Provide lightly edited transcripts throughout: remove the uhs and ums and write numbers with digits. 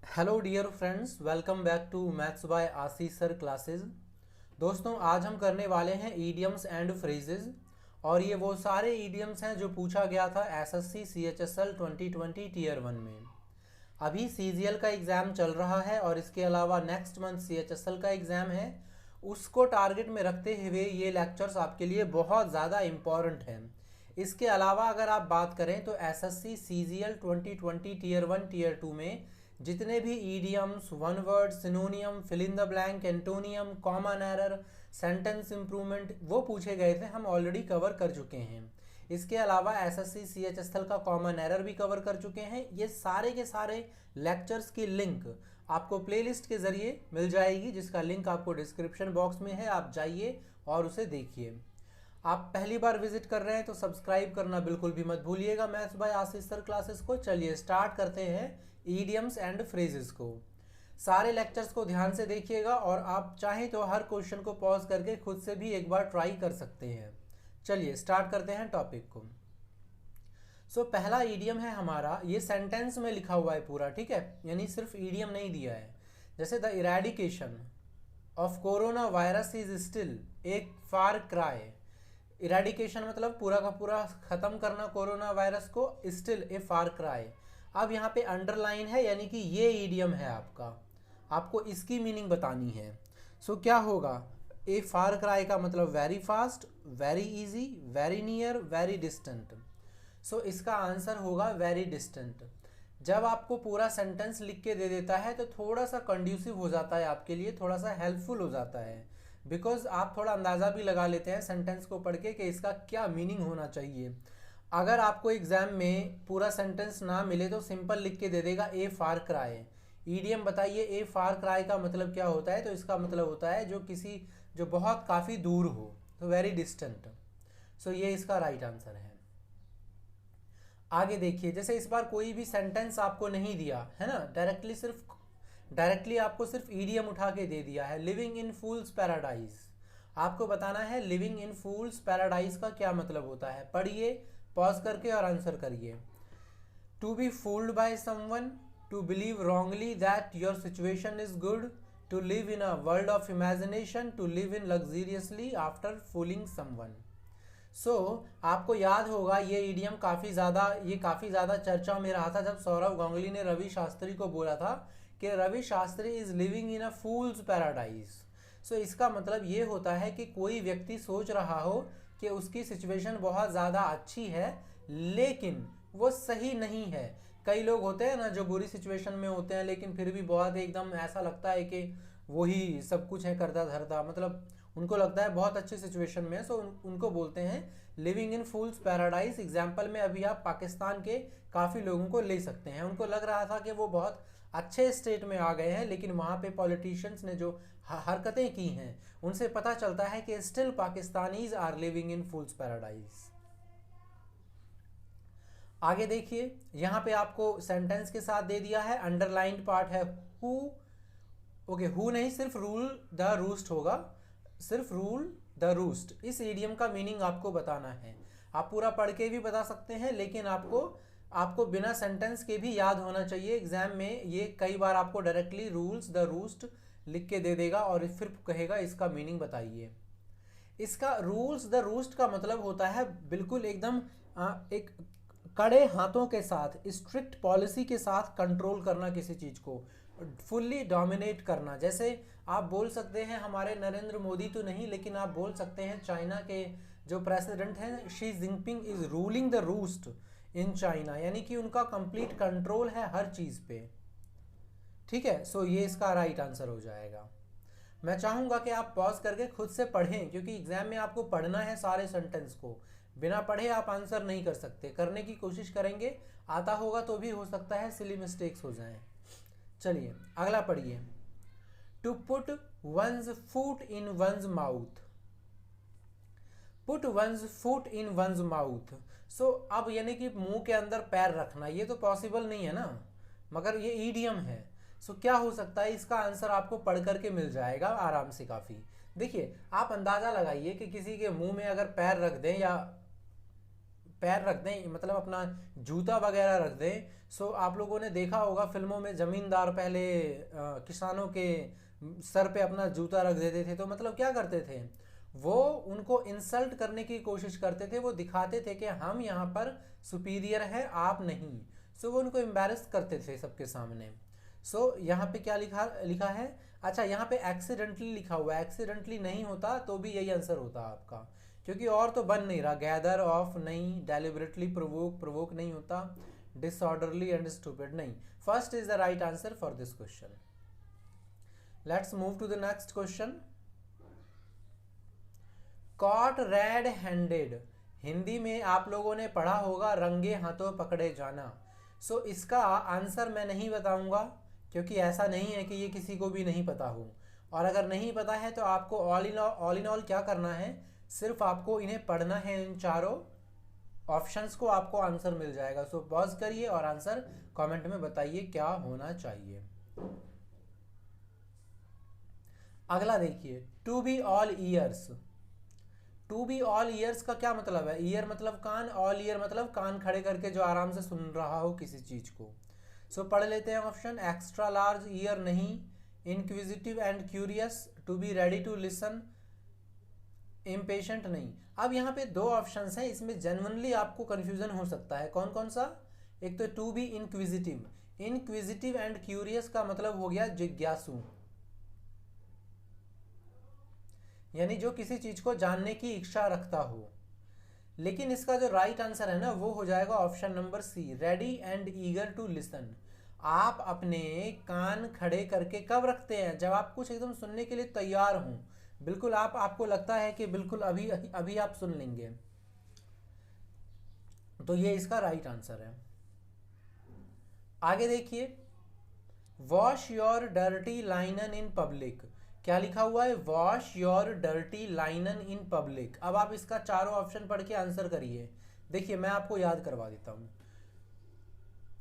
Hello dear friends, welcome back to maths by Ashish sir classes. दोस्तों, आज हम करने वाले हैं ईडियम्स एंड फ्रेजेस। और ये वो सारे ईडियम्स हैं जो पूछा गया था एसएससी सीएचएसएल 2020 टीयर 1 में। अभी सीजीएल का एग्ज़ाम चल रहा है और इसके अलावा नेक्स्ट मंथ सीएचएसएल का एग्ज़ाम है। उसको टारगेट में रखते हुए ये लेक्चर्स आपके लिए बहुत ज़्यादा इम्पॉर्टेंट हैं। इसके अलावा अगर आप बात करें तो एसएससी सीजीएल 2020 टीयर 1 टीयर 2 में जितने भी idioms, one word, synonym, fill in the blank, antonym, common error, sentence improvement वो पूछे गए थे, हम ऑलरेडी कवर कर चुके हैं। इसके अलावा एसएससी सीएचएसएल का कॉमन एरर भी कवर कर चुके हैं। ये सारे के सारे लेक्चर्स की लिंक आपको प्लेलिस्ट के ज़रिए मिल जाएगी, जिसका लिंक आपको डिस्क्रिप्शन बॉक्स में है। आप जाइए और उसे देखिए। आप पहली बार विजिट कर रहे हैं तो सब्सक्राइब करना बिल्कुल भी मत भूलिएगा maths by Ashish sir classes को। चलिए स्टार्ट करते हैं ईडियम्स एंड फ्रेजेस को। सारे लेक्चर्स को ध्यान से देखिएगा और आप चाहें तो हर क्वेश्चन को पॉज करके खुद से भी एक बार ट्राई कर सकते हैं। चलिए स्टार्ट करते हैं टॉपिक को। पहला ईडियम है हमारा, ये सेंटेंस में लिखा हुआ है पूरा, ठीक है, यानी सिर्फ ईडियम नहीं दिया है। जैसे the eradication of corona virus is still a far cry. Eradication मतलब पूरा का पूरा खत्म करना कोरोना वायरस को, स्टिल ए फार क्राई। अब यहाँ पे अंडरलाइन है, यानी कि ये ईडियम है आपका, आपको इसकी मीनिंग बतानी है। क्या होगा? ए फार क्राई का मतलब very fast, very easy, very near, very distant. इसका आंसर होगा वेरी डिस्टेंट। जब आपको पूरा सेंटेंस लिख के दे देता है तो थोड़ा सा कंड्यूसिव हो जाता है आपके लिए, थोड़ा सा हेल्पफुल हो जाता है, बिकॉज आप थोड़ा अंदाज़ा भी लगा लेते हैं सेंटेंस को पढ़ के कि इसका क्या मीनिंग होना चाहिए। अगर आपको एग्जाम में पूरा सेंटेंस ना मिले तो सिंपल लिख के दे देगा ए फार क्राई। ईडियम बताइए, ए फार क्राई का मतलब क्या होता है? तो इसका मतलब होता है जो बहुत काफ़ी दूर हो, तो वेरी डिस्टेंट। ये इसका राइट आंसर है। आगे देखिए, जैसे इस बार कोई भी सेंटेंस आपको नहीं दिया है ना, डायरेक्टली आपको सिर्फ ईडियम उठा के दे दिया है। लिविंग इन फूल्स पैराडाइज, आपको बताना है लिविंग इन फूल्स पैराडाइज का क्या मतलब होता है। पढ़िए पॉज करके और आंसर करिए। To be fooled by someone, to believe wrongly that your situation is good, to live in a world of imagination, to live in luxuriously after fooling someone. आपको याद होगा ये ईडियम काफ़ी ज़्यादा चर्चा में रहा था जब सौरव गांगुली ने रवि शास्त्री को बोला था कि Ravi Shastri is living in a fool's paradise. इसका मतलब ये होता है कि कोई व्यक्ति सोच रहा हो कि उसकी सिचुएशन बहुत ज़्यादा अच्छी है, लेकिन वो सही नहीं है। कई लोग होते हैं ना जो बुरी सिचुएशन में होते हैं, लेकिन फिर भी बहुत एकदम ऐसा लगता है कि वही सब कुछ है करता धरता, मतलब उनको लगता है बहुत अच्छी सिचुएशन में है। उनको बोलते हैं living in fool's paradise. Example में अभी आप पाकिस्तान के काफ़ी लोगों को ले सकते हैं। उनको लग रहा था कि वो बहुत अच्छे स्टेट में आ गए हैं, लेकिन वहाँ पे पॉलिटिशियंस ने जो हरकतें की हैं उनसे पता चलता है कि still Pakistanis are living in fool's paradise. आगे देखिए, यहाँ पे आपको सेंटेंस के साथ दे दिया है, अंडरलाइंड पार्ट है हु। ओके, हु नहीं, सिर्फ रूल द रूस्ट होगा, सिर्फ रूल द रूस्ट। इस ईडियम का मीनिंग आपको बताना है। आप पूरा पढ़ के भी बता सकते हैं, लेकिन आपको बिना सेंटेंस के भी याद होना चाहिए। एग्जाम में ये कई बार आपको डायरेक्टली रूल्स द रूस्ट लिख के दे देगा और फिर कहेगा इसका मीनिंग बताइए। इसका रूल्स द रूस्ट का मतलब होता है बिल्कुल एकदम एक कड़े हाथों के साथ, स्ट्रिक्ट पॉलिसी के साथ कंट्रोल करना, किसी चीज़ को फुल्ली डोमिनेट करना। जैसे आप बोल सकते हैं हमारे नरेंद्र मोदी तो नहीं, लेकिन आप बोल सकते हैं चाइना के जो प्रेसिडेंट हैं Xi Jinping is ruling the roost in China, यानी कि उनका कंप्लीट कंट्रोल है हर चीज़ पे। ठीक है, ये इसका राइट आंसर हो जाएगा। मैं चाहूँगा कि आप पॉज करके खुद से पढ़ें, क्योंकि एग्जाम में आपको पढ़ना है सारे सेंटेंस को। बिना पढ़े आप आंसर नहीं कर सकते। करने की कोशिश करेंगे, आता होगा तो भी हो सकता है सिली मिस्टेक्स हो जाएं। चलिए अगला पढ़िए। To put one's foot in one's mouth, put one's foot in one's mouth. अब यानी कि मुंह के अंदर पैर रखना, ये तो पॉसिबल नहीं है ना, मगर ये ईडियम है। क्या हो सकता है? इसका आंसर आपको पढ़ करके मिल जाएगा आराम से काफ़ी। देखिए, आप अंदाज़ा लगाइए कि किसी के मुंह में अगर पैर रख दें या पैर रख दें, मतलब अपना जूता वगैरह रख दें। सो आप लोगों ने देखा होगा फिल्मों में जमींदार पहले किसानों के सर पे अपना जूता रख देते थे, तो मतलब क्या करते थे, वो उनको इंसल्ट करने की कोशिश करते थे, वो दिखाते थे कि हम यहाँ पर सुपीरियर हैं, आप नहीं। सो वो उनको एम्बैरस करते थे सबके सामने। सो यहाँ पे क्या लिखा लिखा है, अच्छा यहाँ पे एक्सीडेंटली लिखा हुआ है, एक्सीडेंटली नहीं होता तो भी यही आंसर होता आपका, क्योंकि और तो बन नहीं रहा। गैदर ऑफ नहीं, डेलिबरेटली प्रोवोक, प्रोवोक नहीं होता, डिसऑर्डरली एंड स्टूपिड नहीं। First is the right answer for this question. Let's move to the next question. Caught red handed, Hindi में आप लोगों ने पढ़ा होगा रंगे हाथों पकड़े जाना। सो इसका आंसर मैं नहीं बताऊंगा, क्योंकि ऐसा नहीं है कि ये किसी को भी नहीं पता हो, और अगर नहीं पता है तो आपको ऑल इन ऑल क्या करना है, सिर्फ आपको इन्हें पढ़ना है, इन चारों ऑप्शंस को, आपको आंसर मिल जाएगा। सो पॉज करिए और आंसर कमेंट में बताइए क्या होना चाहिए। अगला देखिए, to be all ears. To be all ears का क्या मतलब है, ईयर मतलब कान, ऑल ईयर मतलब कान खड़े करके जो आराम से सुन रहा हो किसी चीज को। सो पढ़ लेते हैं ऑप्शन। एक्स्ट्रा लार्ज ईयर नहीं, inquisitive and curious, to be ready to listen, impatient नहीं। अब यहाँ पे दो ऑप्शंस हैं, इसमें जेन्युइनली आपको कंफ्यूजन हो सकता है। कौन कौन सा, एक तो to be inquisitive, inquisitive and curious का मतलब हो गया जिज्ञासु, यानी जो किसी चीज को जानने की इच्छा रखता हो। लेकिन इसका जो राइट आंसर है ना, वो हो जाएगा option number C, ready and eager to listen. आप अपने कान खड़े करके कब रखते हैं, जब आप कुछ एकदम सुनने के लिए तैयार हों, बिल्कुल आपको लगता है कि बिल्कुल अभी अभी आप सुन लेंगे, तो ये इसका राइट आंसर है। आगे देखिए, wash your dirty linen in public, क्या लिखा हुआ है, wash your dirty linen in public. अब आप इसका चारों ऑप्शन पढ़ के आंसर करिए। देखिए मैं आपको याद करवा देता हूँ।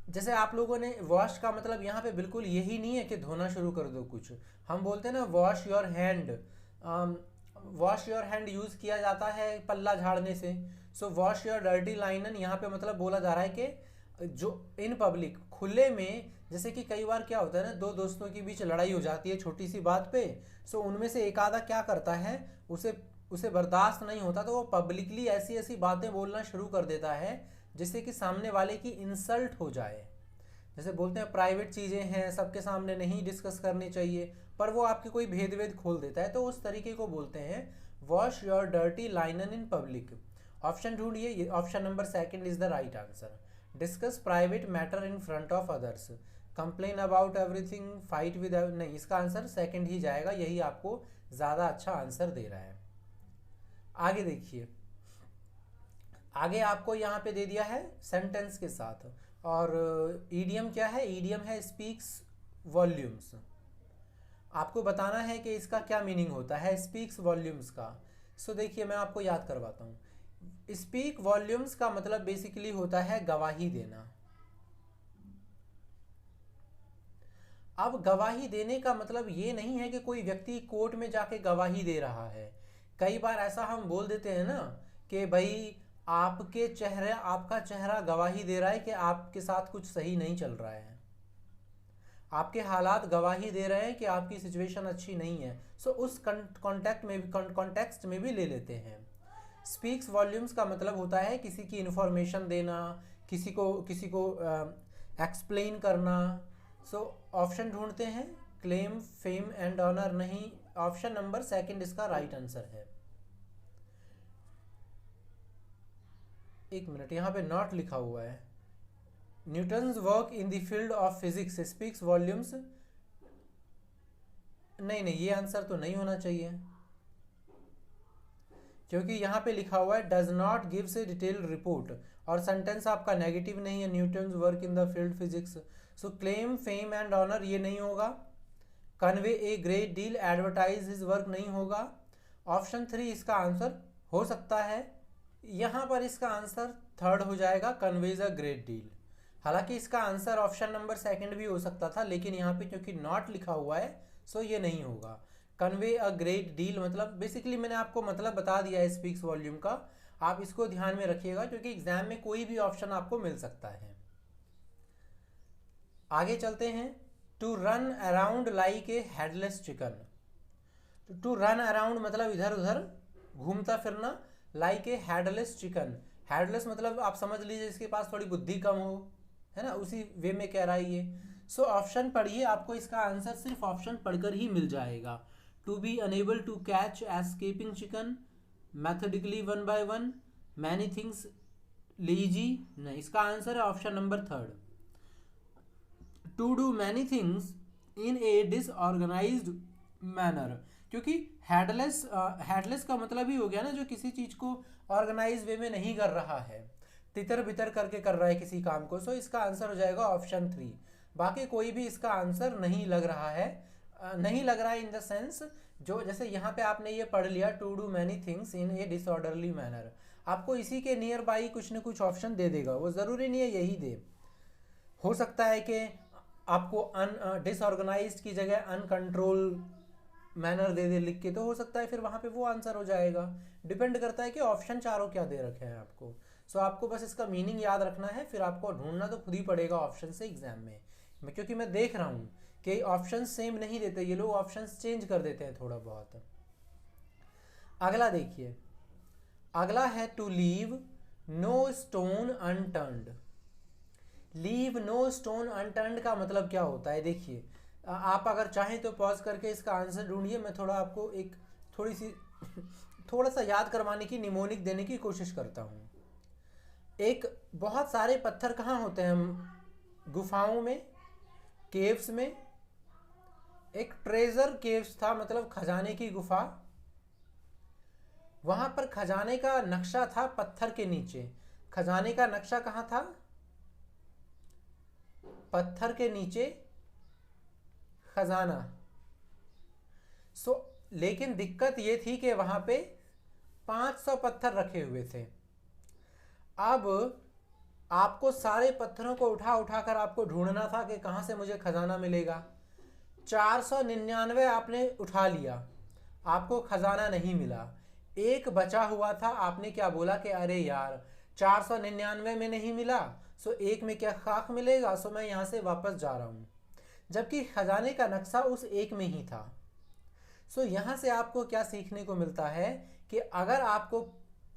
जैसे आप लोगों ने, वॉश का मतलब यहाँ पे बिल्कुल यही नहीं है कि धोना शुरू कर दो कुछ, हम बोलते हैं ना wash your hand, wash your hand use किया जाता है पल्ला झाड़ने से। सो वॉश योर डर्टी लाइनन यहाँ पे मतलब बोला जा रहा है कि जो इन पब्लिक, खुले में, जैसे कि कई बार क्या होता है ना, दो दोस्तों के बीच लड़ाई हो जाती है छोटी सी बात पे। सो उनमें से एक आधा क्या करता है, उसे बर्दाश्त नहीं होता, तो वो पब्लिकली ऐसी ऐसी बातें बोलना शुरू कर देता है जिससे कि सामने वाले की इंसल्ट हो जाए। जैसे बोलते हैं प्राइवेट चीज़ें हैं, सबके सामने नहीं डिस्कस करनी चाहिए, पर वो आपकी कोई भेद वेद खोल देता है, तो उस तरीके को बोलते हैं wash your dirty linen in public. Option ढूंढिए, option number second is the right answer. Discuss private matter in front of others, complain about everything, fight with, नहीं, इसका आंसर सेकंड ही जाएगा, यही आपको ज़्यादा अच्छा आंसर दे रहा है। आगे देखिए, आगे आपको यहाँ पे दे दिया है सेंटेंस के साथ, और ईडियम क्या है, ईडियम है स्पीक्स वॉल्यूम्स। आपको बताना है कि इसका क्या मीनिंग होता है स्पीक्स वॉल्यूम्स का। सो देखिए मैं आपको याद करवाता हूँ। स्पीक वॉल्यूम्स का मतलब बेसिकली होता है गवाही देना। अब गवाही देने का मतलब ये नहीं है कि कोई व्यक्ति कोर्ट में जाके गवाही दे रहा है। कई बार ऐसा हम बोल देते हैं ना कि भाई आपका चेहरा गवाही दे रहा है कि आपके साथ कुछ सही नहीं चल रहा है, आपके हालात गवाही दे रहे हैं कि आपकी सिचुएशन अच्छी नहीं है। सो उस कॉन्टेक्स्ट में भी ले लेते हैं। स्पीक्स वॉल्यूम्स का मतलब होता है किसी की इंफॉर्मेशन देना, किसी को एक्सप्लेन करना। सो ऑप्शन ढूंढते हैं, क्लेम, फेम एंड ऑनर नहीं, ऑप्शन नंबर सेकंड इसका राइट आंसर है। एक मिनट, यहाँ पे नॉट लिखा हुआ है। Newton's work in the field of physics speaks volumes, नहीं, ये आंसर तो नहीं होना चाहिए, क्योंकि यहाँ पे लिखा हुआ है does not gives a detail report, और सेंटेंस आपका नेगेटिव नहीं है, Newton's work in the field physics. So claim, fame and honour ये नहीं होगा। Convey a great deal, advertise his work नहीं होगा। ऑप्शन 3 इसका आंसर हो सकता है। यहाँ पर इसका आंसर थर्ड हो जाएगा, कन्वेज अ ग्रेट डील। हालांकि इसका आंसर ऑप्शन नंबर सेकंड भी हो सकता था, लेकिन यहाँ पे क्योंकि नॉट लिखा हुआ है सो ये नहीं होगा। कन्वे अ ग्रेट डील मतलब बेसिकली मैंने आपको मतलब बता दिया है स्पीक्स वॉल्यूम का। आप इसको ध्यान में रखिएगा क्योंकि एग्जाम में कोई भी ऑप्शन आपको मिल सकता है। आगे चलते हैं। To run around like a headless chicken. To run around मतलब इधर उधर घूमता फिरना, like a headless chicken. Headless मतलब आप समझ लीजिए इसके पास थोड़ी बुद्धि कम हो, है ना, उसी वे में कह रहा है ये। सो ऑप्शन पढ़िए, आपको इसका आंसर सिर्फ ऑप्शन पढ़कर ही मिल जाएगा। To be unable to catch escaping chicken, methodically one by one, many things lazily. नहीं, इसका आंसर है option number 3, to do many things in a disorganised manner. क्योंकि हेडलेस का मतलब ही हो गया ना जो किसी चीज को ऑर्गेनाइज वे में नहीं कर रहा है, तितर बितर करके कर रहा है किसी काम को। सो इसका आंसर हो जाएगा ऑप्शन 3। बाकी कोई भी इसका आंसर नहीं लग रहा है, नहीं लग रहा है इन द सेंस जो जैसे यहाँ पे आपने ये पढ़ लिया to do many things in a disorderly manner, आपको इसी के नियर बाई कुछ न कुछ ऑप्शन दे देगा, वो ज़रूरी नहीं है यही दे। हो सकता है कि आपको डिसऑर्गेनाइज्ड की जगह अनकंट्रोल मैनर दे दे लिख के, तो हो सकता है फिर वहाँ पे वो आंसर हो जाएगा। डिपेंड करता है कि ऑप्शन चारों क्या दे रखे हैं आपको। सो आपको बस इसका मीनिंग याद रखना है, फिर आपको ढूंढना तो खुद ही पड़ेगा ऑप्शन से एग्जाम में। क्योंकि मैं देख रहा हूँ कि ऑप्शन सेम नहीं देते, ये लोग ऑप्शन चेंज कर देते हैं थोड़ा बहुत। अगला देखिए, अगला है to leave no stone unturned. Leave no stone unturned का मतलब क्या होता है, देखिए आप अगर चाहें तो पॉज करके इसका आंसर ढूंढिए। मैं थोड़ा आपको एक थोड़ी सी थोड़ा सा याद करवाने की, निमोनिक देने की कोशिश करता हूँ। एक बहुत सारे पत्थर कहाँ होते हैं, गुफाओं में, केव्स में। एक ट्रेजर केव्स था, मतलब खजाने की गुफा, वहां पर खजाने का नक्शा था पत्थर के नीचे। खजाने का नक्शा कहाँ था, पत्थर के नीचे खजाना। लेकिन दिक्कत ये थी कि वहां पे 500 पत्थर रखे हुए थे। अब आपको सारे पत्थरों को उठा उठा कर आपको ढूंढना था कि कहां से मुझे खजाना मिलेगा। 499 आपने उठा लिया, आपको खजाना नहीं मिला। एक बचा हुआ था, आपने क्या बोला कि अरे यार 499 में नहीं मिला, सो एक में क्या खाक मिलेगा, सो मैं यहां से वापस जा रहा हूं। जबकि खजाने का नक्शा उस एक में ही था। सो यहां से आपको क्या सीखने को मिलता है कि अगर आपको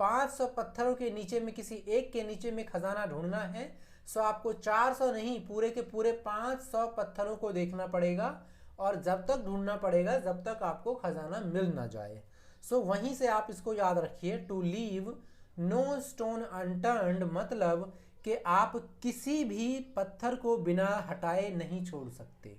500 पत्थरों के नीचे में किसी एक के नीचे में खजाना ढूंढना है, सो आपको 400 नहीं, पूरे के पूरे 500 पत्थरों को देखना पड़ेगा और जब तक ढूंढना पड़ेगा जब तक आपको खजाना मिल ना जाए। सो वहीं से आप इसको याद रखिए, to leave no stone unturned मतलब कि आप किसी भी पत्थर को बिना हटाए नहीं छोड़ सकते,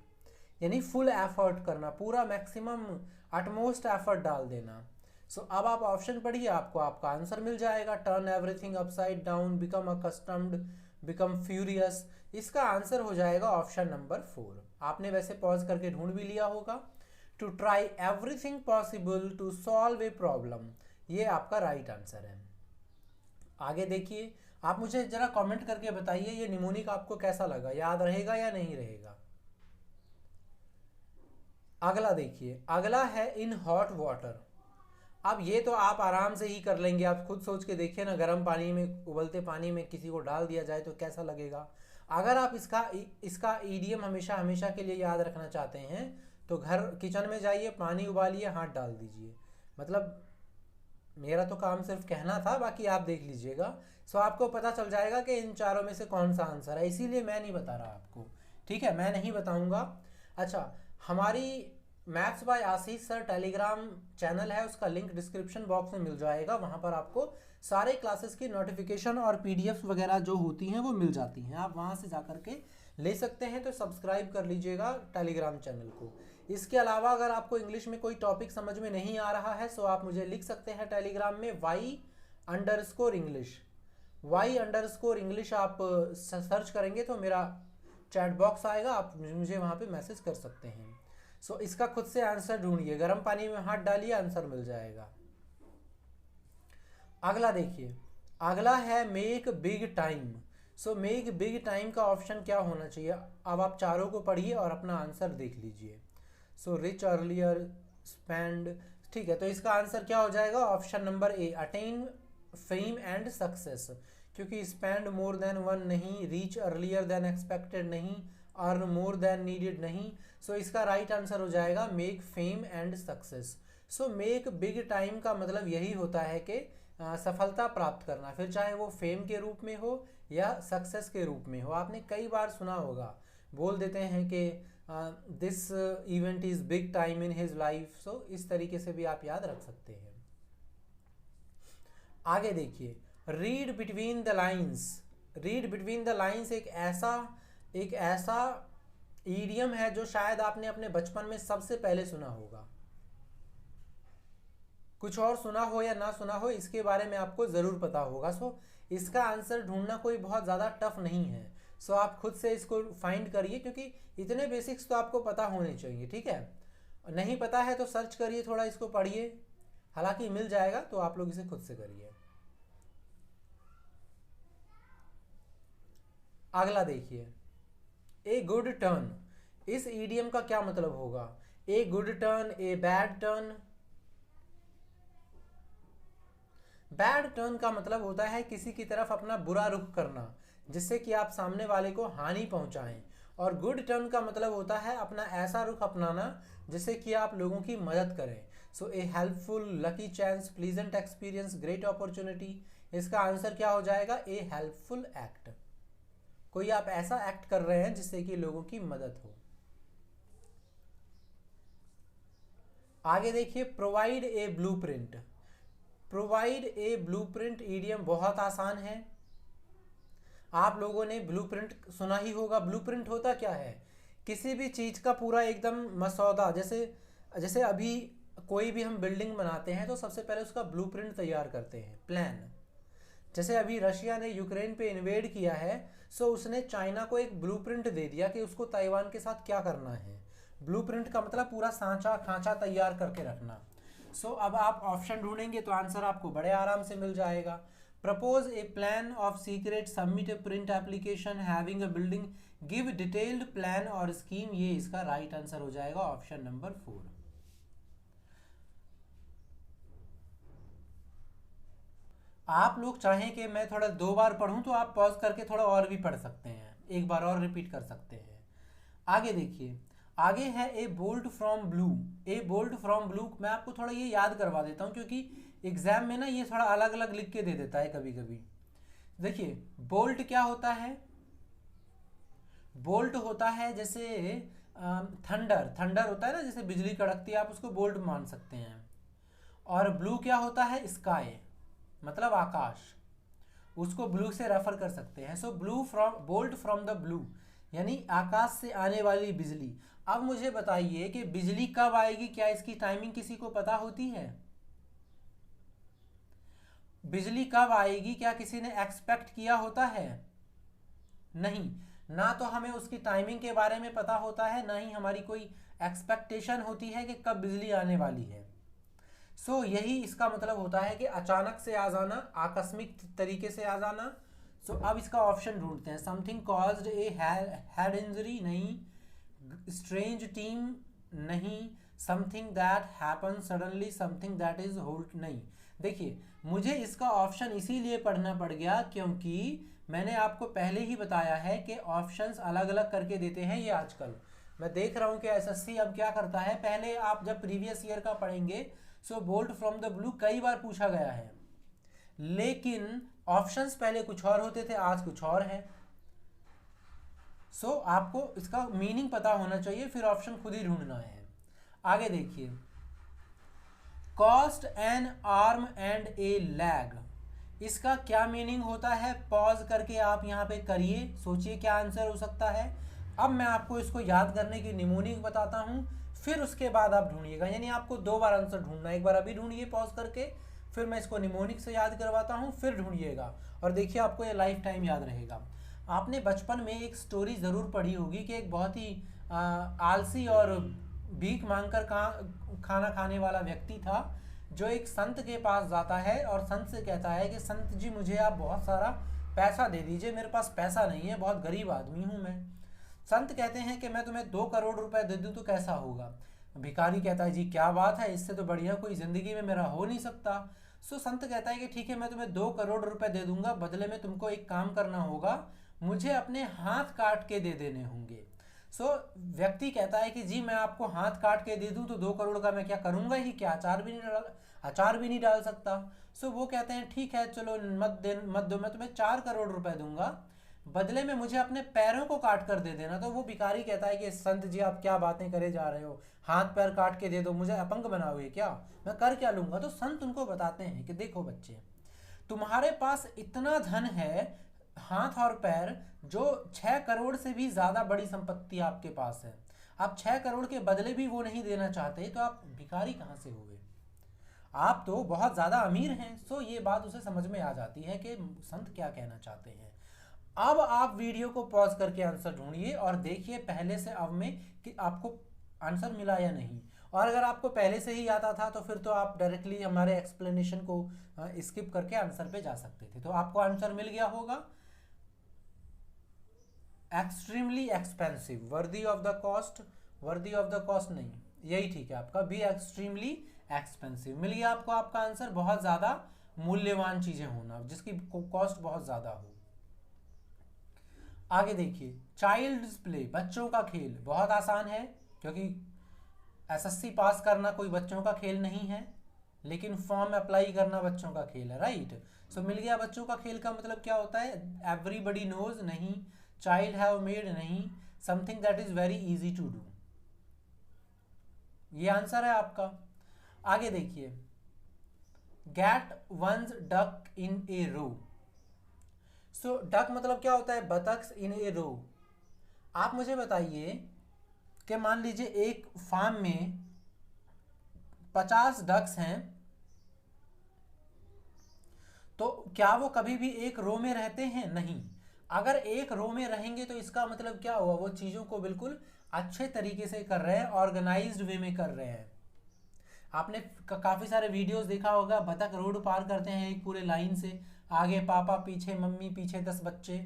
यानी फुल एफर्ट करना, पूरा मैक्सिमम अटमोस्ट एफर्ट डाल देना। सो अब आप ऑप्शन पढ़िए, आपको आपका आंसर मिल जाएगा। Turn everything upside down, become accustomed, become furious. इसका आंसर हो जाएगा ऑप्शन नंबर 4। आपने वैसे पॉज करके ढूंढ भी लिया होगा। To try everything possible to solve a problem, ये आपका राइट आंसर है। आगे देखिए, आप मुझे जरा कमेंट करके बताइए ये निमोनिक आपको कैसा लगा, याद रहेगा या नहीं रहेगा। अगला देखिए, अगला है इन हॉट वाटर। अब ये तो आप आराम से ही कर लेंगे, आप खुद सोच के देखिए ना, गर्म पानी में, उबलते पानी में किसी को डाल दिया जाए तो कैसा लगेगा। अगर आप इसका ईडियम हमेशा हमेशा के लिए याद रखना चाहते हैं तो घर किचन में जाइए, पानी उबालिए, हाथ डाल दीजिए। मतलब मेरा तो काम सिर्फ कहना था, बाकी आप देख लीजिएगा। सो आपको पता चल जाएगा कि इन चारों में से कौन सा आंसर है, इसीलिए मैं नहीं बता रहा आपको, ठीक है, मैं नहीं बताऊंगा। अच्छा, हमारी maths by Ashish sir Telegram channel है, उसका लिंक डिस्क्रिप्शन बॉक्स में मिल जाएगा। वहाँ पर आपको सारे क्लासेस की नोटिफिकेशन और पीडीएफ वगैरह जो होती हैं वो मिल जाती हैं, आप वहाँ से जा कर के ले सकते हैं। तो सब्सक्राइब कर लीजिएगा टेलीग्राम चैनल को। इसके अलावा अगर आपको इंग्लिश में कोई टॉपिक समझ में नहीं आ रहा है सो आप मुझे लिख सकते हैं टेलीग्राम में y_English आप सर्च करेंगे तो मेरा चैट बॉक्स आएगा, आप मुझे वहाँ पे मैसेज कर सकते हैं। सो इसका खुद से आंसर ढूंढिए, गर्म पानी में हाथ डालिए, आंसर मिल जाएगा। अगला देखिए, अगला है make big time. So make big time का ऑप्शन क्या होना चाहिए, अब आप चारों को पढ़िए और अपना आंसर देख लीजिए। सो रिच अर्लियर स्पेंड, ठीक है, तो इसका आंसर क्या हो जाएगा, option number A, attain fame and success, क्योंकि स्पेंड मोर देन वन नहीं, रीच अर्लियर देन एक्सपेक्टेड नहीं, अर्न मोर देन नीडेड नहीं। सो इसका राइट आंसर हो जाएगा make fame and success. So make big time का मतलब यही होता है कि सफलता प्राप्त करना, फिर चाहे वो फेम के रूप में हो या सक्सेस के रूप में हो। आपने कई बार सुना होगा, बोल देते हैं कि this event is big time in his life. So इस तरीके से भी आप याद रख सकते हैं। आगे देखिए, read between the lines. Read between the lines एक ऐसा ईडियम है जो शायद आपने अपने बचपन में सबसे पहले सुना होगा। कुछ और सुना हो या ना सुना हो, इसके बारे में आपको ज़रूर पता होगा। सो इसका आंसर ढूंढना कोई बहुत ज़्यादा टफ नहीं है। सो आप खुद से इसको फाइंड करिए, क्योंकि इतने बेसिक्स तो आपको पता होने चाहिए, ठीक है। नहीं पता है तो सर्च करिए, थोड़ा इसको पढ़िए, हालांकि मिल जाएगा, तो आप लोग इसे खुद से करिए। अगला देखिए, ए गुड टर्न। इस ईडियम का क्या मतलब होगा? A good turn, a bad turn. Bad turn का मतलब होता है किसी की तरफ अपना बुरा रुख करना, जिससे कि आप सामने वाले को हानि पहुंचाएं। और गुड टर्न का मतलब होता है अपना ऐसा रुख अपनाना जिससे कि आप लोगों की मदद करें। So a helpful, lucky chance, pleasant experience, great opportunity. इसका आंसर क्या हो जाएगा? A helpful act. कोई आप ऐसा एक्ट कर रहे हैं जिससे कि लोगों की मदद हो। आगे देखिए, provide a blueprint. Provide a blueprint idiom बहुत आसान है। आप लोगों ने ब्लूप्रिंट सुना ही होगा। ब्लूप्रिंट होता क्या है? किसी भी चीज़ का पूरा एकदम मसौदा, जैसे अभी कोई भी हम बिल्डिंग बनाते हैं तो सबसे पहले उसका ब्लूप्रिंट तैयार करते हैं, प्लान। जैसे अभी रशिया ने यूक्रेन पे इन्वेड किया है, सो उसने चाइना को एक ब्लूप्रिंट दे दिया कि उसको ताइवान के साथ क्या करना है। ब्लूप्रिंट का मतलब पूरा सांचा खांचा तैयार करके रखना। सो अब आप ऑप्शन ढूंढेंगे तो आंसर आपको बड़े आराम से मिल जाएगा। Propose A plan of secret, submit A print application, having a building, give detailed plan और स्कीम। ये इसका राइट आंसर हो जाएगा ऑप्शन नंबर 4। आप लोग चाहें कि मैं थोड़ा 2 बार पढ़ूं तो आप पॉज करके थोड़ा और भी पढ़ सकते हैं, एक बार और रिपीट कर सकते हैं। आगे देखिए, आगे है ए bolt from blue. A bolt from blue, मैं आपको थोड़ा ये याद करवा देता हूँ, क्योंकि एग्जाम में ना ये थोड़ा अलग अलग लिख के दे देता है कभी कभी। देखिए, बोल्ट क्या होता है? बोल्ट होता है जैसे थंडर होता है ना, जैसे बिजली कड़कती है, आप उसको बोल्ट मान सकते हैं। और ब्लू क्या होता है? स्काई, मतलब आकाश, उसको ब्लू से रेफर कर सकते हैं। सो blue from, bolt from the blue, यानी आकाश से आने वाली बिजली। अब मुझे बताइए कि बिजली कब आएगी? क्या इसकी टाइमिंग किसी को पता होती है? बिजली कब आएगी क्या किसी ने एक्सपेक्ट किया होता है? नहीं, ना तो हमें उसकी टाइमिंग के बारे में पता होता है, ना ही हमारी कोई एक्सपेक्टेशन होती है कि कब बिजली आने वाली है। सो यही इसका मतलब होता है कि अचानक से आ जाना, आकस्मिक तरीके से आ जाना। सो अब इसका ऑप्शन ढूंढते हैं। समथिंग कॉज्ड ए हेड इंजरी, नहीं। स्ट्रेंज टीम, नहीं। Something that happen suddenly, something that is hold, नहीं। देखिए, मुझे इसका ऑप्शन इसीलिए पढ़ना पड़ गया क्योंकि मैंने आपको पहले ही बताया है कि ऑप्शंस अलग अलग करके देते हैं ये आजकल। मैं देख रहा हूँ कि एसएससी अब क्या करता है, पहले आप जब प्रीवियस ईयर का पढ़ेंगे, सो बोल्ट फ्रॉम द ब्लू कई बार पूछा गया है, लेकिन ऑप्शंस पहले कुछ और होते थे, आज कुछ और है। सो आपको इसका मीनिंग पता होना चाहिए, फिर ऑप्शन खुद ही ढूंढना है। आगे देखिए, cost N arm and A lag, इसका क्या मीनिंग होता है? पॉज करके आप यहाँ पे करिए, सोचिए क्या आंसर हो सकता है। अब मैं आपको इसको याद करने की निमोनिक बताता हूँ, फिर उसके बाद आप ढूंढिएगा। यानी आपको 2 बार आंसर ढूंढना है, एक बार अभी ढूंढिए पॉज करके, फिर मैं इसको निमोनिक से याद करवाता हूँ, फिर ढूंढिएगा और देखिए आपको ये लाइफ टाइम याद रहेगा। आपने बचपन में एक स्टोरी ज़रूर पढ़ी होगी कि एक बहुत ही आलसी और भीख मांगकर खाना खाने वाला व्यक्ति था, जो एक संत के पास जाता है और संत से कहता है कि संत जी, मुझे आप बहुत सारा पैसा दे दीजिए, मेरे पास पैसा नहीं है, बहुत गरीब आदमी हूँ मैं। संत कहते हैं कि मैं तुम्हें 2 करोड़ रुपए दे दूँ तो कैसा होगा? भिखारी कहता है, जी क्या बात है, इससे तो बढ़िया कोई ज़िंदगी में मेरा हो नहीं सकता। सो संत कहता है कि ठीक है, मैं तुम्हें 2 करोड़ रुपए दे दूंगा, बदले में तुमको एक काम करना होगा, मुझे अपने हाथ काट के दे देने होंगे। सो व्यक्ति कहता है कि जी मैं आपको हाथ काट के दे दूं तो 2 करोड़ का मैं क्या करूंगा ही क्या, अचार भी नहीं डाल सकता। सो वो कहते हैं ठीक है चलो मत दो, मैं तुम्हें 4 करोड़ रुपए दूंगा, बदले में मुझे अपने पैरों को काट कर दे देना। तो वो भिखारी कहता है कि संत जी आप क्या बातें करे जा रहे हो, हाथ पैर काट के दे दो, मुझे अपंग बनाओगे क्या, मैं कर क्या लूंगा। तो संत उनको बताते हैं कि देखो बच्चे, तुम्हारे पास इतना धन है, हाथ और पैर, जो 6 करोड़ से भी ज्यादा बड़ी संपत्ति आपके पास है, आप 6 करोड़ के बदले भी वो नहीं देना चाहते, तो आप भिखारी कहाँ से हुए, आप तो बहुत ज्यादा अमीर हैं। सो ये बात उसे समझ में आ जाती है कि संत क्या कहना चाहते हैं। अब आप वीडियो को पॉज करके आंसर ढूंढिए और देखिए पहले से अब में कि आपको आंसर मिला या नहीं। और अगर आपको पहले से ही आता था तो फिर तो आप डायरेक्टली हमारे एक्सप्लेनेशन को स्किप करके आंसर पे जा सकते थे। तो आपको आंसर मिल गया होगा, extremely expensive, worthy of the cost, worthy of the cost नहीं, यही ठीक है आपका बी, एक्सट्रीमली एक्सपेंसिव। मिल गया आपको आपका आंसर, बहुत ज्यादा मूल्यवान चीजें होना जिसकी कॉस्ट बहुत ज्यादा हो। आगे देखिए, चाइल्ड्स प्ले, बच्चों का खेल, बहुत आसान है क्योंकि एसएससी पास करना कोई बच्चों का खेल नहीं है, लेकिन फॉर्म अप्लाई करना बच्चों का खेल है, राइट। सो मिल गया बच्चों का खेल का मतलब क्या होता है, एवरीबडी नोज नहीं, चाइल्ड हैव मेड नहीं, something that is very easy to do, ये आंसर है आपका। आगे देखिए, get one's duck in a row. So duck मतलब क्या होता है, बतख इन ए रो। आप मुझे बताइए कि मान लीजिए एक फार्म में 50 डक्स हैं, तो क्या वो कभी भी एक रो में रहते हैं, नहीं। अगर एक रो में रहेंगे तो इसका मतलब क्या हुआ, वो चीजों को बिल्कुल अच्छे तरीके से कर रहे हैं, ऑर्गेनाइज्ड वे में कर रहे हैं। आपने काफी सारे वीडियोस देखा होगा, बतख रोड पार करते हैं एक पूरे लाइन से, आगे पापा, पीछे मम्मी, पीछे 10 बच्चे,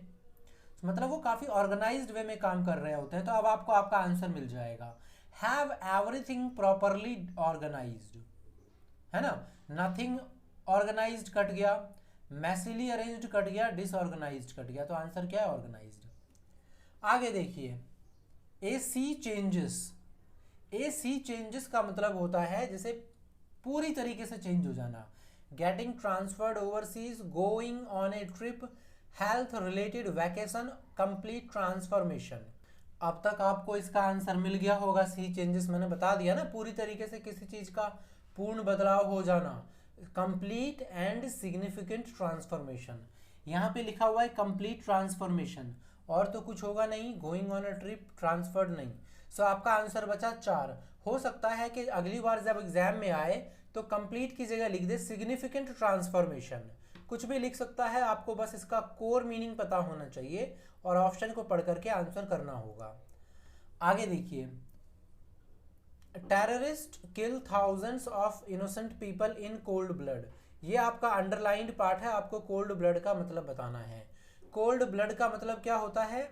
मतलब वो काफी ऑर्गेनाइज्ड वे में काम कर रहे होते हैं। तो अब आपको आपका आंसर मिल जाएगा, हैव एवरीथिंग प्रॉपरली ऑर्गेनाइज्ड, है ना। नथिंग ऑर्गेनाइज्ड कट गया, मैसिली अरेंज्ड कट गया, डिसऑर्गेनाइज्ड कट गया, तो आंसर क्या है, ऑर्गेनाइज्ड। आगे देखिए, ए सी चेंजेस, ए सी चेंजेस का मतलब होता है जैसे पूरी तरीके से चेंज हो जाना, getting transferred overseas, going on A trip, health related vacation, complete transformation. अब तक आपको इसका आंसर मिल गया होगा, सी चेंजेस मैंने बता दिया ना, पूरी तरीके से किसी चीज का पूर्ण बदलाव हो जाना, कंप्लीट एंड सिग्निफिकेंट ट्रांसफॉर्मेशन। यहाँ पे लिखा हुआ है कंप्लीट ट्रांसफॉर्मेशन, और तो कुछ होगा नहीं, going on a trip, transferred नहीं। सो आपका आंसर बचा 4। हो सकता है कि अगली बार जब एग्जाम में आए तो कंप्लीट की जगह लिख दे सिग्निफिकेंट ट्रांसफॉर्मेशन, कुछ भी लिख सकता है, आपको बस इसका कोर मीनिंग पता होना चाहिए और ऑप्शन को पढ़ करके आंसर करना होगा। आगे देखिए, terrorist kill thousands of innocent people in cold blood, ये आपका अंडरलाइंड पार्ट है, आपको कोल्ड ब्लड का मतलब बताना है। कोल्ड ब्लड का मतलब क्या होता है,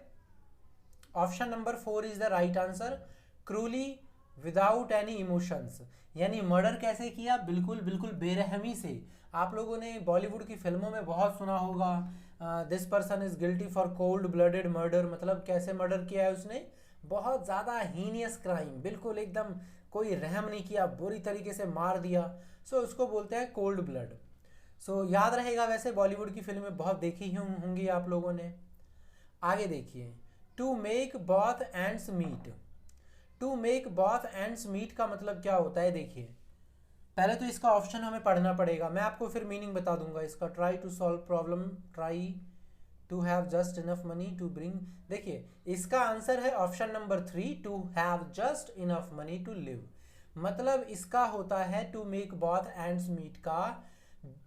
option number 4 is the right answer, cruelly without any emotions, यानी मर्डर कैसे किया, बिल्कुल बिल्कुल बेरहमी से। आप लोगों ने बॉलीवुड की फिल्मों में बहुत सुना होगा, this person is guilty for cold blooded murder, मतलब कैसे मर्डर किया है उसने, बहुत ज़्यादा हीनियस क्राइम, बिल्कुल एकदम कोई रहम नहीं किया, बुरी तरीके से मार दिया। सो उसको बोलते हैं कोल्ड ब्लड। सो याद रहेगा, वैसे बॉलीवुड की फिल्में बहुत देखी होंगी आप लोगों ने। आगे देखिए, to make both ends meet, to make both ends meet का मतलब क्या होता है, देखिए पहले तो इसका ऑप्शन हमें पढ़ना पड़ेगा, मैं आपको फिर मीनिंग बता दूंगा इसका। Try to solve problem, try to have just enough money to bring, देखिए इसका आंसर है option number 3, to have just enough money to live. मतलब इसका होता है to make both ends meet का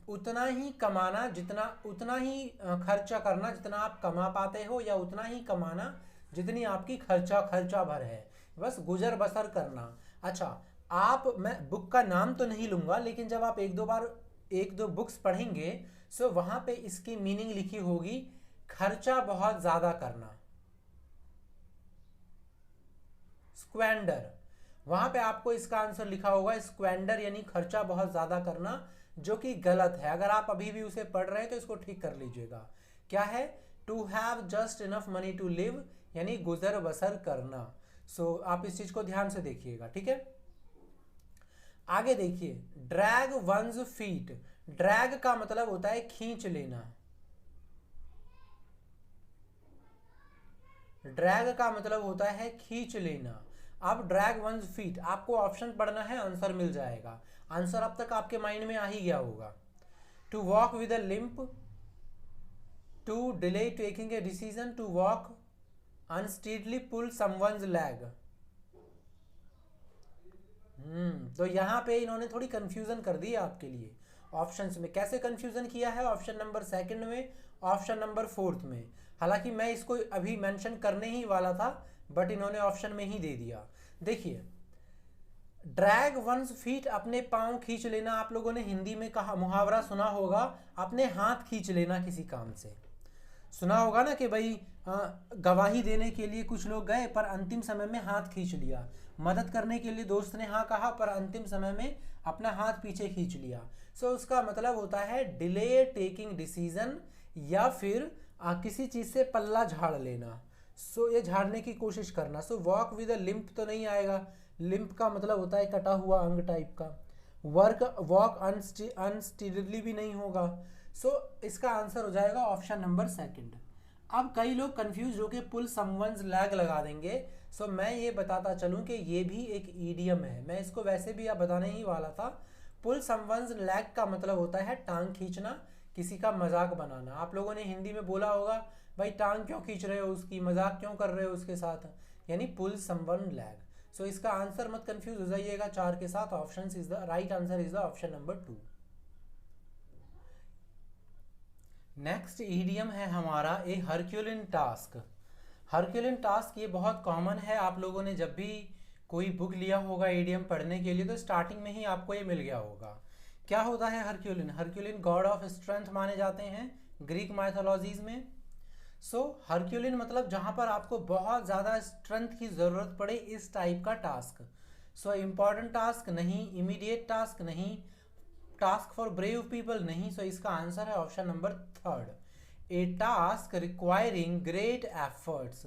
उतना ही कमाना, जितना उतना ही खर्चा करना जितना आप कमा पाते हो, या उतना ही कमाना जितनी आपकी खर्चा भर है, बस गुजर बसर करना। अच्छा, आप, मैं बुक का नाम तो नहीं लूंगा, लेकिन जब आप एक दो बुक्स पढ़ेंगे सो वहां पे इसकी मीनिंग लिखी होगी, खर्चा बहुत ज्यादा करना, स्क्वेंडर, वहां पे आपको इसका आंसर लिखा होगा स्क्वेंडर, यानी खर्चा बहुत ज्यादा करना, जो कि गलत है। अगर आप अभी भी उसे पढ़ रहे हैं तो इसको ठीक कर लीजिएगा। क्या है? To have just enough money to live, यानी गुजर बसर करना। सो आप इस चीज को ध्यान से देखिएगा, ठीक है। आगे देखिए, ड्रैग वंस फीट। ड्रैग का मतलब होता है खींच लेना। ड्रैग का मतलब होता है खींच लेना। अब ड्रैग वंस फीट, आपको ऑप्शन पढ़ना है, आंसर मिल जाएगा। आंसर अब तक आपके माइंड में आ ही गया होगा। To walk with a limp, to delay taking a decision, to walk unsteadily, pull someone's leg. तो यहां पे इन्होंने थोड़ी कंफ्यूजन कर दी है आपके लिए ऑप्शंस में। कैसे कंफ्यूजन किया है? ऑप्शन नंबर सेकंड में, ऑप्शन नंबर फोर्थ में। हालांकि मैं इसको अभी मेंशन करने ही वाला था, बट इन्होंने ऑप्शन में ही दे दिया। देखिए, ड्रैग वंस फीट, अपने पांव खींच लेना। आप लोगों ने हिंदी में कहा, मुहावरा सुना होगा, अपने हाथ खींच लेना किसी काम से। सुना होगा ना कि भाई गवाही देने के लिए कुछ लोग गए पर अंतिम समय में हाथ खींच लिया। मदद करने के लिए दोस्त ने हाँ कहा पर अंतिम समय में अपना हाथ पीछे खींच लिया। सो उसका मतलब होता है डिले टेकिंग डिसीजन, या फिर किसी चीज से पल्ला झाड़ लेना। सो ये झाड़ने की कोशिश करना। So walk with a limp तो नहीं आएगा। लिंप का मतलब होता है कटा हुआ अंग टाइप का। वॉक अनस्टीडली भी नहीं होगा। सो इसका आंसर हो जाएगा ऑप्शन नंबर सेकंड। अब कई लोग कंफ्यूज होकर पुल समवन्स लैग लगा देंगे। सो मैं ये बताता चलूं कि ये भी एक ईडियम है। मैं इसको वैसे भी आप बताने ही वाला था। पुल समवन्स लैग का मतलब होता है टांग खींचना, किसी का मजाक बनाना। आप लोगों ने हिंदी में बोला होगा, भाई टांग क्यों खींच रहे हो उसकी, मजाक क्यों कर रहे हो उसके साथ, यानी पुल समवन लैग। सो इसका आंसर मत कंफ्यूज हो जाइएगा 4 के साथ। Option is the right answer is the option number 2। Next idiom है हमारा ए हरक्यूलिन टास्क। हरक्यूलिन टास्क ये बहुत कॉमन है। आप लोगों ने जब भी कोई बुक लिया होगा ईडियम पढ़ने के लिए तो स्टार्टिंग में ही आपको ये मिल गया होगा। क्या होता है हरक्यूलिन? हरक्यूलिन गॉड ऑफ स्ट्रेंथ माने जाते हैं ग्रीक माइथोलॉजीज में। सो हरक्यूलिन मतलब जहां पर आपको बहुत ज़्यादा स्ट्रेंथ की ज़रूरत पड़े, इस टाइप का टास्क। सो इम्पॉर्टेंट टास्क नहीं, इमीडिएट टास्क नहीं, टास्क फॉर ब्रेव पीपल नहीं। सो इसका आंसर है ऑप्शन नंबर थर्ड, ए टास्क रिक्वायरिंग ग्रेट एफर्ट्स।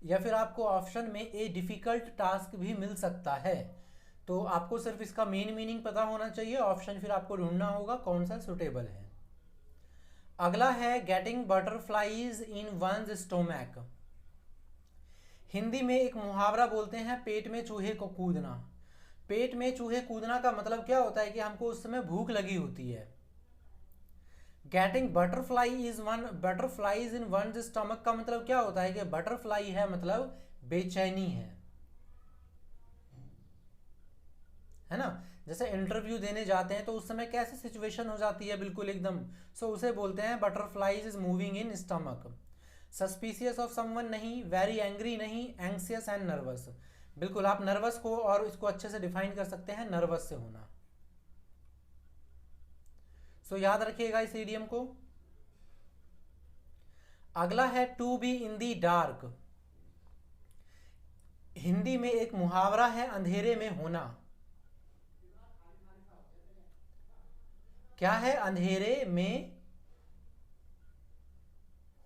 या फिर आपको ऑप्शन में ए डिफिकल्ट टास्क भी मिल सकता है। तो आपको सिर्फ इसका मेन मीनिंग पता होना चाहिए। ऑप्शन फिर आपको ढूंढना होगा कौन सा सुटेबल है। अगला है गेटिंग बटरफ्लाईज इन वंस स्टोमैक। हिंदी में एक मुहावरा बोलते हैं, पेट में चूहे को कूदना। पेट में चूहे कूदना का मतलब क्या होता है कि हमको उस समय भूख लगी होती है। गेटिंग बटरफ्लाईज इन वंस स्टमक का मतलब क्या होता है कि बटरफ्लाई है मतलब बेचैनी है ना। जैसे इंटरव्यू देने जाते हैं तो उस समय कैसे सिचुएशन हो जाती है, बिल्कुल एकदम। सो उसे बोलते हैं butterflies is moving in stomach. Suspicious of someone नहीं, वेरी एंग्री नहीं, एंग्सियस एंड नर्वस। बिल्कुल आप नर्वस को और इसको अच्छे से डिफाइन कर सकते हैं, नर्वस से होना। सो याद रखिएगा इस इडियम को। अगला है to be in the dark. हिंदी में एक मुहावरा है अंधेरे में होना। क्या है? अंधेरे में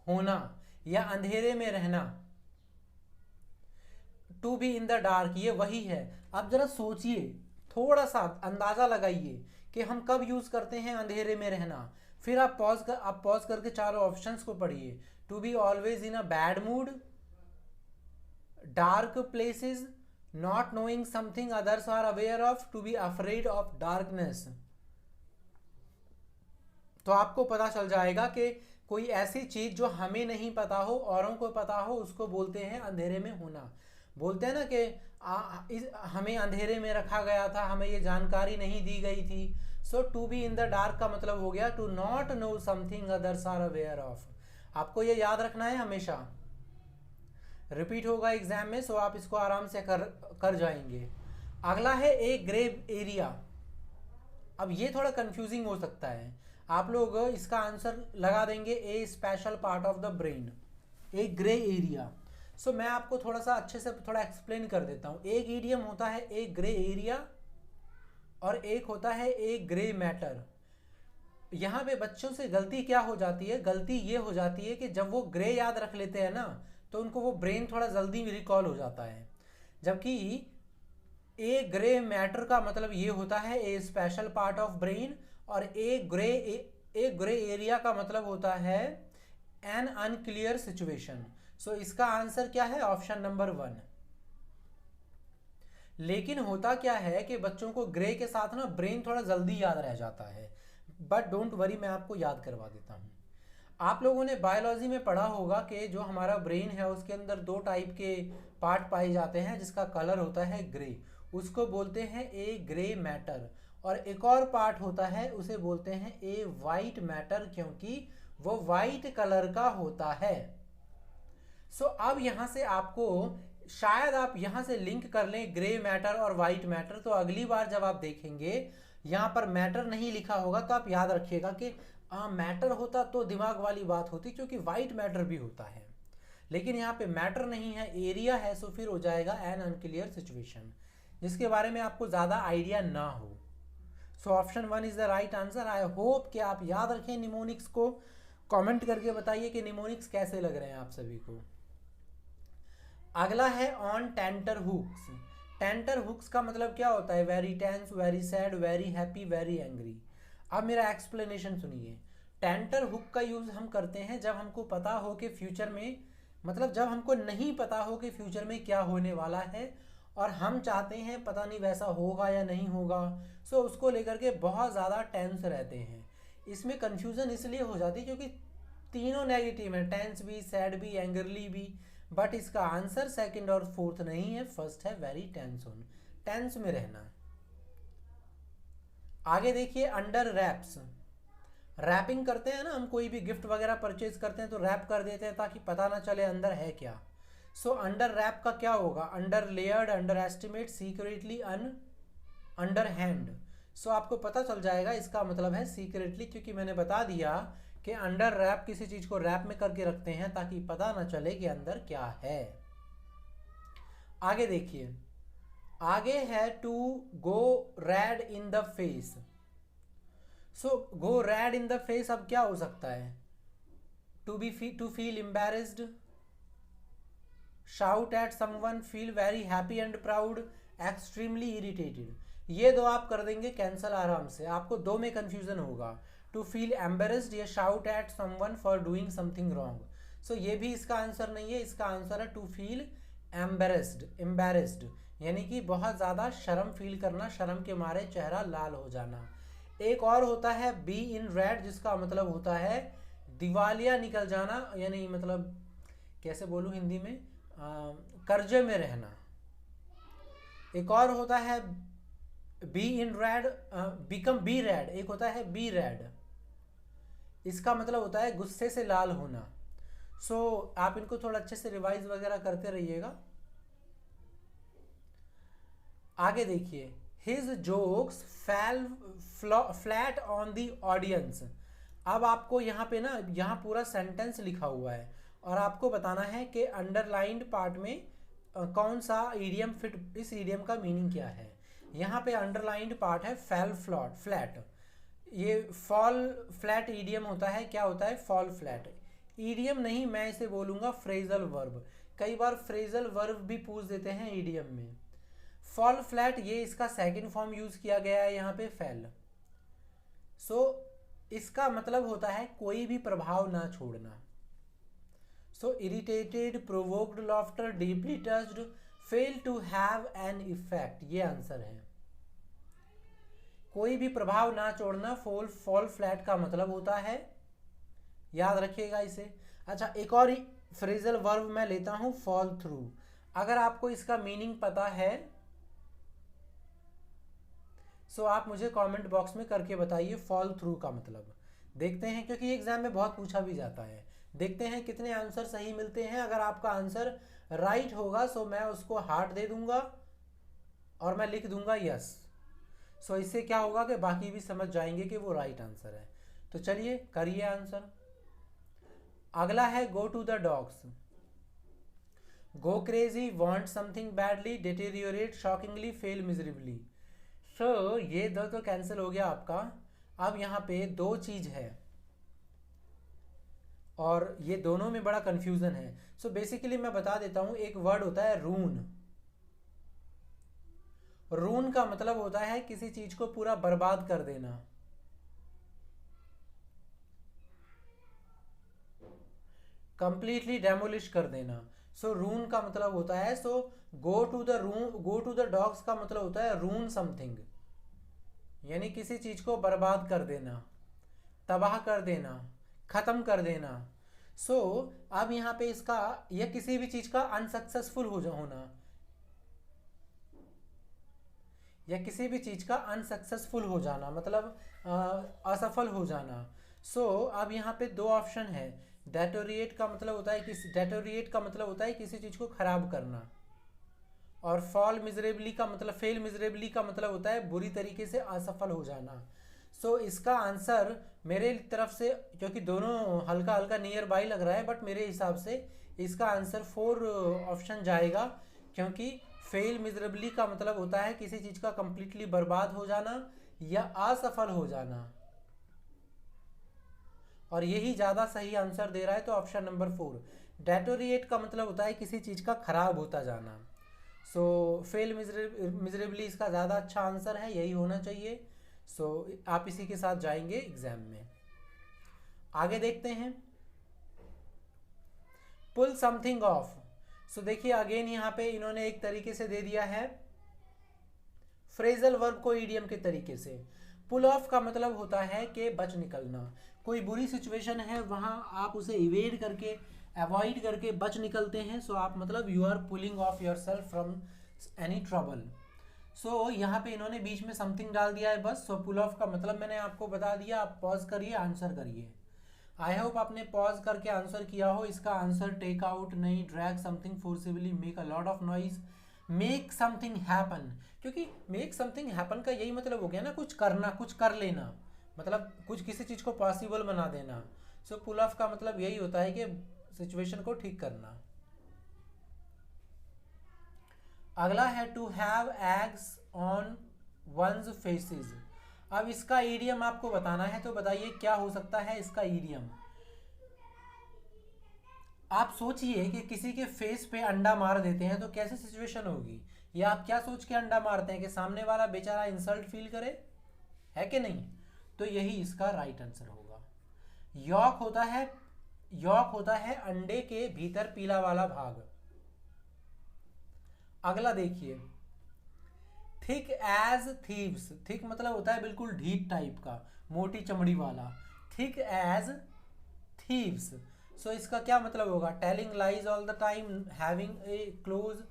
होना या अंधेरे में रहना। To be in the dark ये वही है। अब जरा सोचिए, थोड़ा सा अंदाजा लगाइए कि हम कब यूज करते हैं अंधेरे में रहना। फिर आप पॉज करके चारों ऑप्शंस को पढ़िए। To be always in a bad mood, dark places, not knowing something others are aware of, to be afraid of darkness. तो आपको पता चल जाएगा कि कोई ऐसी चीज जो हमें नहीं पता हो, औरों को पता हो, उसको बोलते हैं अंधेरे में होना। बोलते हैं ना कि हमें अंधेरे में रखा गया था, हमें ये जानकारी नहीं दी गई थी। So to be in the dark का मतलब हो गया to not know something others are aware of. आपको ये याद रखना है, हमेशा रिपीट होगा एग्जाम में। सो आप इसको आराम से कर जाएंगे। अगला है ए ग्रे एरिया। अब ये थोड़ा कंफ्यूजिंग हो सकता है। आप लोग इसका आंसर लगा देंगे a special part of the brain, a grey area. So मैं आपको थोड़ा सा अच्छे से थोड़ा एक्सप्लेन कर देता हूं। एक ईडियम होता है ए ग्रे एरिया और एक होता है ए ग्रे मैटर। यहाँ पे बच्चों से गलती क्या हो जाती है, गलती ये हो जाती है कि जब वो ग्रे याद रख लेते हैं ना तो उनको वो ब्रेन थोड़ा जल्दी रिकॉल हो जाता है। जबकि ए ग्रे मैटर का मतलब ये होता है ए स्पेशल पार्ट ऑफ ब्रेन, और ए ग्रे एरिया का मतलब होता है एन अनक्लियर सिचुएशन। सो इसका आंसर क्या है, ऑप्शन नंबर 1। लेकिन होता क्या है कि बच्चों को ग्रे के साथ ना ब्रेन थोड़ा जल्दी याद रह जाता है, बट डोंट वरी, मैं आपको याद करवा देता हूँ। आप लोगों ने बायोलॉजी में पढ़ा होगा कि जो हमारा ब्रेन है उसके अंदर 2 टाइप के पार्ट पाए जाते हैं जिसका कलर होता है ग्रे, उसको बोलते हैं ए ग्रे मैटर। और एक और पार्ट होता है उसे बोलते हैं ए वाइट मैटर, क्योंकि वो वाइट कलर का होता है। सो अब यहाँ से आपको शायद आप यहाँ से लिंक कर लें ग्रे मैटर और वाइट मैटर, तो अगली बार जब आप देखेंगे यहाँ पर मैटर नहीं लिखा होगा तो आप याद रखिएगा कि मैटर होता तो दिमाग वाली बात होती, क्योंकि वाइट मैटर भी होता है। लेकिन यहाँ पे मैटर नहीं है, एरिया है, सो फिर हो जाएगा एन अनक्लियर सिचुएशन, जिसके बारे में आपको ज़्यादा आइडिया ना हो। So option 1 is the right answer. I hope कि आप याद रखें निमोनिक्स को। कमेंट करके बताइए कि निमोनिक्स कैसे लग रहे हैं आप सभी को। अगला है on tenterhooks. Tenterhooks का मतलब क्या होता है, very tense, very sad, very happy, very angry. अब मेरा एक्सप्लेनेशन सुनिए। टेंटर हुक का यूज़ हम करते हैं जब हमको पता हो कि फ्यूचर में, मतलब जब हमको नहीं पता हो कि फ्यूचर में क्या होने वाला है और हम चाहते हैं पता नहीं वैसा होगा या नहीं होगा, सो उसको लेकर के बहुत ज़्यादा टेंस रहते हैं। इसमें कन्फ्यूज़न इसलिए हो जाती है क्योंकि तीनों नेगेटिव हैं, टेंस भी, सैड भी, एंग्रली भी, बट इसका आंसर सेकंड और फोर्थ नहीं है, फर्स्ट है वेरी टेंस ऑन, टेंस में रहना। आगे देखिए अंडर रैप्स। रैपिंग करते हैं ना हम, कोई भी गिफ्ट वगैरह परचेज करते हैं तो रैप कर देते हैं ताकि पता ना चले अंदर है क्या। सो अंडर रैप का क्या होगा, under layered, under estimate, secretly, under hand. So आपको पता चल जाएगा इसका मतलब है सीक्रेटली, क्योंकि मैंने बता दिया कि अंडर रैप किसी चीज को रैप में करके रखते हैं ताकि पता ना चले कि अंदर क्या है। आगे देखिए, आगे है to go red in the face. So go red in the face अब क्या हो सकता है, to feel embarrassed, shout at someone, feel very happy and proud, extremely irritated. ये दो आप कर देंगे कैंसल आराम से, आपको दो में कंफ्यूजन होगा, टू फील एम्बेरेस्ड या shout at someone for doing something wrong. So ये भी इसका आंसर नहीं है, इसका आंसर है टू फील एम्बेरेस्ड, यानी कि बहुत ज़्यादा शर्म फील करना, शर्म के मारे चेहरा लाल हो जाना। एक और होता है बी इन रेड, जिसका मतलब होता है दिवालिया निकल जाना, यानी मतलब कैसे बोलूँ हिंदी में, कर्जे में रहना। एक और होता है be in red, become be red, एक होता है बी रेड, इसका मतलब होता है गुस्से से लाल होना। सो आप इनको थोड़ा अच्छे से रिवाइज वगैरह करते रहिएगा। आगे देखिए, his jokes fail flat on the audience. अब आपको यहाँ पे ना, यहाँ पूरा सेंटेंस लिखा हुआ है और आपको बताना है कि अंडरलाइंड पार्ट में कौन सा ईडियम फिट, इस ईडियम का मीनिंग क्या है। यहाँ पे अंडरलाइंड पार्ट है फेल फ्लैट। ये फॉल फ्लैट ईडियम होता है, क्या होता है, फॉल फ्लैट। ईडियम नहीं, मैं इसे बोलूँगा फ्रेजल वर्ब। कई बार फ्रेजल वर्ब भी पूछ देते हैं ईडियम में। फॉल फ्लैट, ये इसका सेकंड फॉर्म यूज़ किया गया है यहाँ पे फेल। सो इसका मतलब होता है कोई भी प्रभाव ना छोड़ना। So irritated, provoked laughter, deeply touched, fail to have an effect, ये आंसर है। कोई भी प्रभाव ना छोड़ना फॉल फ्लैट का मतलब होता है, याद रखिएगा इसे। अच्छा, एक और फ्रेजल वर्ब मैं लेता हूं, फॉल थ्रू। अगर आपको इसका मीनिंग पता है सो आप मुझे कमेंट बॉक्स में करके बताइए फॉल थ्रू का मतलब। देखते हैं, क्योंकि एग्जाम में बहुत पूछा भी जाता है। देखते हैं कितने आंसर सही मिलते हैं। अगर आपका आंसर राइट होगा सो मैं उसको हार्ट दे दूंगा और मैं लिख दूंगा यस। सो इससे क्या होगा कि बाकी भी समझ जाएंगे कि वो राइट आंसर है। तो चलिए करिए आंसर। अगला है go to the dogs. Go crazy, want something badly, deteriorate, shockingly, fail miserably. So ये दो तो कैंसिल हो गया आपका। अब यहाँ पे दो चीज है और ये दोनों में बड़ा कंफ्यूजन है। सो बेसिकली मैं बता देता हूं, एक वर्ड होता है रून। रून का मतलब होता है किसी चीज को पूरा बर्बाद कर देना, कंप्लीटली डेमोलिश कर देना। सो रून का मतलब होता है, so go to the room, go to the dogs का मतलब होता है रून समथिंग, यानी किसी चीज को बर्बाद कर देना, तबाह कर देना, खत्म कर देना। सो अब यहाँ पे इसका, यह किसी भी चीज का अनसक्सेसफुल होना, या किसी भी चीज का अनसक्सेसफुल हो जाना मतलब असफल हो जाना। सो अब यहाँ पे दो ऑप्शन है। डेटोरिएट का मतलब होता है डेटोरिएट का मतलब होता है किसी चीज को खराब करना, और फॉल मिजरेबली का मतलब, फेल मिजरेबली का मतलब होता है बुरी तरीके से असफल हो जाना। सो इसका आंसर मेरे तरफ से, क्योंकि दोनों हल्का हल्का नियर बाई लग रहा है, बट मेरे हिसाब से इसका आंसर 4 ऑप्शन जाएगा, क्योंकि फेल मिजरेबली का मतलब होता है किसी चीज का कंप्लीटली बर्बाद हो जाना या असफल हो जाना, और यही ज्यादा सही आंसर दे रहा है, तो ऑप्शन नंबर 4। डेटोरिएट का मतलब होता है किसी चीज का खराब होता जाना। सो फेल मिजरेबली इसका ज़्यादा अच्छा आंसर है, यही होना चाहिए। सो आप इसी के साथ जाएंगे एग्जाम में। आगे देखते हैं, पुल समथिंग ऑफ। सो देखिए अगेन यहाँ पे इन्होंने एक तरीके से दे दिया है फ्रेजल वर्ब को ईडियम के तरीके से। पुल ऑफ का मतलब होता है कि बच निकलना, कोई बुरी सिचुएशन है वहां आप उसे इवेड करके, अवॉइड करके बच निकलते हैं। सो आप मतलब you are pulling off yourself from any trouble. So यहाँ पे इन्होंने बीच में समथिंग डाल दिया है बस। सो पुल ऑफ का मतलब मैंने आपको बता दिया, आप पॉज करिए, आंसर करिए। आई होप आपने पॉज करके आंसर किया हो। इसका आंसर टेक आउट नहीं, drag something forcibly, make a lot of noise, make something happen. क्योंकि मेक समथिंग हैपन का यही मतलब हो गया ना, कुछ करना, कुछ कर लेना, मतलब कुछ किसी चीज को पॉसिबल बना देना। सो पुल ऑफ का मतलब यही होता है कि सिचुएशन को ठीक करना। अगला है to have eggs on one's faces. अब इसका ईडियम आपको बताना है, तो बताइए क्या हो सकता है इसका ईडियम। आप सोचिए कि किसी के फेस पे अंडा मार देते हैं तो कैसी सिचुएशन होगी, या आप क्या सोच के अंडा मारते हैं कि सामने वाला बेचारा इंसल्ट फील करे, है कि नहीं। तो यही इसका राइट आंसर होगा। यॉक होता है, यॉक होता है अंडे के भीतर पीला वाला भाग। अगला देखिए, थिक एज थीव्स। थिक मतलब होता है बिल्कुल ढीठ टाइप का, मोटी चमड़ी वाला। Thick as thieves. सो इसका क्या मतलब होगा, telling lies all the time, having a close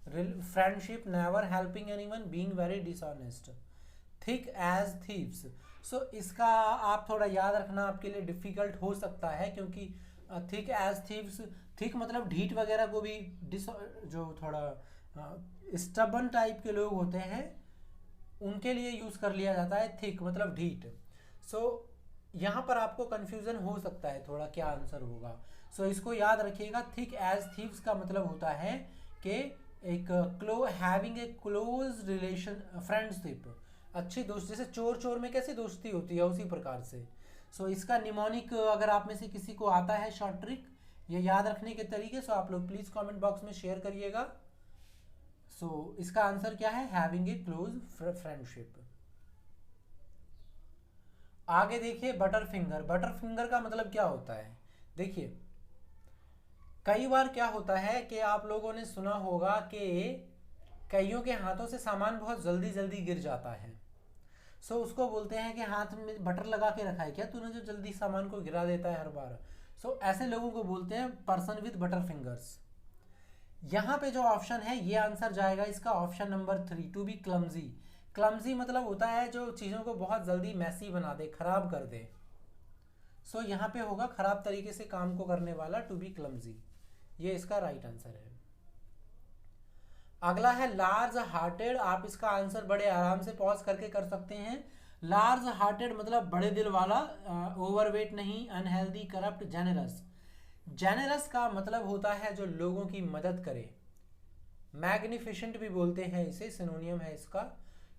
friendship, never helping anyone, being very dishonest. Thick as thieves. So इसका आप थोड़ा याद रखना आपके लिए डिफिकल्ट हो सकता है, क्योंकि थिक एज थीव्स, थिक मतलब ढीठ वगैरह को भी जो थोड़ा स्टबन टाइप के लोग होते हैं उनके लिए यूज कर लिया जाता है थिक मतलब ढीठ। सो यहाँ पर आपको कंफ्यूजन हो सकता है थोड़ा क्या आंसर होगा। सो इसको याद रखिएगा, थिक एज थीव्स का मतलब होता है कि एक having a close relation, friendship, अच्छी दोस्त, जैसे चोर चोर में कैसी दोस्ती होती है उसी प्रकार से। सो इसका निमोनिक अगर आप में से किसी को आता है शॉर्ट ट्रिक ये याद रखने के तरीके, सो आप लोग प्लीज कमेंट बॉक्स में शेयर करिएगा। सो इसका आंसर क्या है, हैविंग ए क्लोज फ्रेंडशिप। आगे देखिए, बटर फिंगर। बटर फिंगर का मतलब क्या होता है, देखिए कई बार क्या होता है कि आप लोगों ने सुना होगा कि कईयों के हाथों से सामान बहुत जल्दी जल्दी गिर जाता है। सो उसको बोलते हैं कि हाथ में बटर लगा के रखा है क्या तूने, जो जल्दी सामान को गिरा देता है हर बार। सो ऐसे लोगों को बोलते हैं पर्सन विद बटर फिंगर्स। यहाँ पे जो ऑप्शन है ये आंसर जाएगा इसका option number 3, to be clumsy. Clumsy मतलब होता है जो चीज़ों को बहुत जल्दी मैसी बना दे, खराब कर दे। सो यहाँ पे होगा खराब तरीके से काम को करने वाला, टू बी क्लमजी। ये इसका राइट आंसर है। अगला है लार्ज हार्टेड। आप इसका आंसर बड़े आराम से पॉज करके कर सकते हैं। लार्ज हार्टेड मतलब बड़े दिल वाला, ओवरवेट नहीं, अनहेल्दी, करप्ट, जेनरस। जेनरस का मतलब होता है जो लोगों की मदद करे। मैग्निफिशेंट भी बोलते हैं इसे, सिनोनियम है इसका।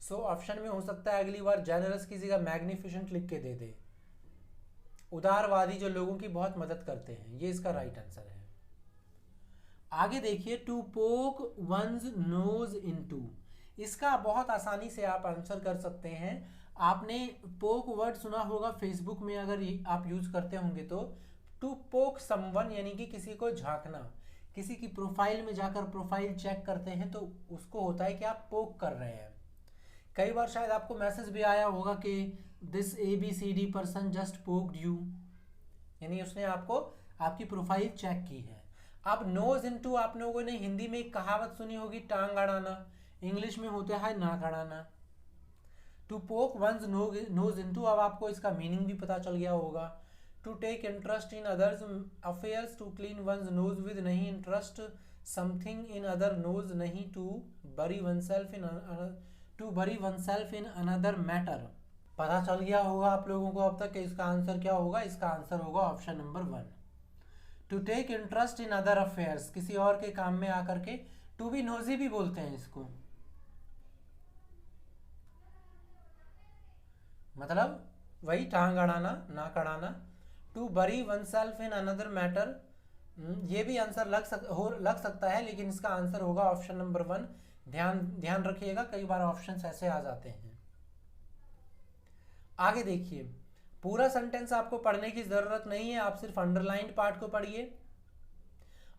सो ऑप्शन में हो सकता है अगली बार जेनरस की जगह मैग्निफिसेंट लिख के दे दे। उदारवादी, जो लोगों की बहुत मदद करते हैं, ये इसका राइट आंसर है। आगे देखिए, to poke one's nose into, इसका बहुत आसानी से आप आंसर कर सकते हैं। आपने पोक वर्ड सुना होगा फेसबुक में, अगर आप यूज करते होंगे तो। टू पोक समवन यानी कि किसी को झांकना, किसी की प्रोफाइल में जाकर प्रोफाइल चेक करते हैं तो उसको होता है कि आप पोक कर रहे हैं। कई बार शायद आपको मैसेज भी आया होगा कि this ABCD person just poked you, यानी उसने आपको आपकी प्रोफाइल चेक की है। अब नोज इनटू आप लोगों ने हिंदी में एक कहावत सुनी होगी, टांग अड़ाना, इंग्लिश में होता है नाक अड़ाना। To poke one's nose into, अब आपको इसका मीनिंग भी पता चल गया होगा। To take interest in others affairs, to clean one's nose with, नहीं interest something in other nose, नहीं to bury oneself in another matter. पता चल गया होगा आप लोगों को अब तक कि इसका आंसर क्या होगा। इसका आंसर होगा option number 1, to take interest in other affairs, किसी और के काम में आकर के। टू बी नोजी भी बोलते हैं इसको, मतलब वही टांग अड़ाना, नाक अड़ाना। To bury oneself in another matter, ये भी आंसर लग सकता है, लेकिन इसका आंसर होगा ऑप्शन नंबर 1। ध्यान रखिएगा, कई बार ऑप्शंस ऐसे आ जाते हैं। आगे देखिए, पूरा सेंटेंस आपको पढ़ने की जरूरत नहीं है, आप सिर्फ अंडरलाइंड पार्ट को पढ़िए।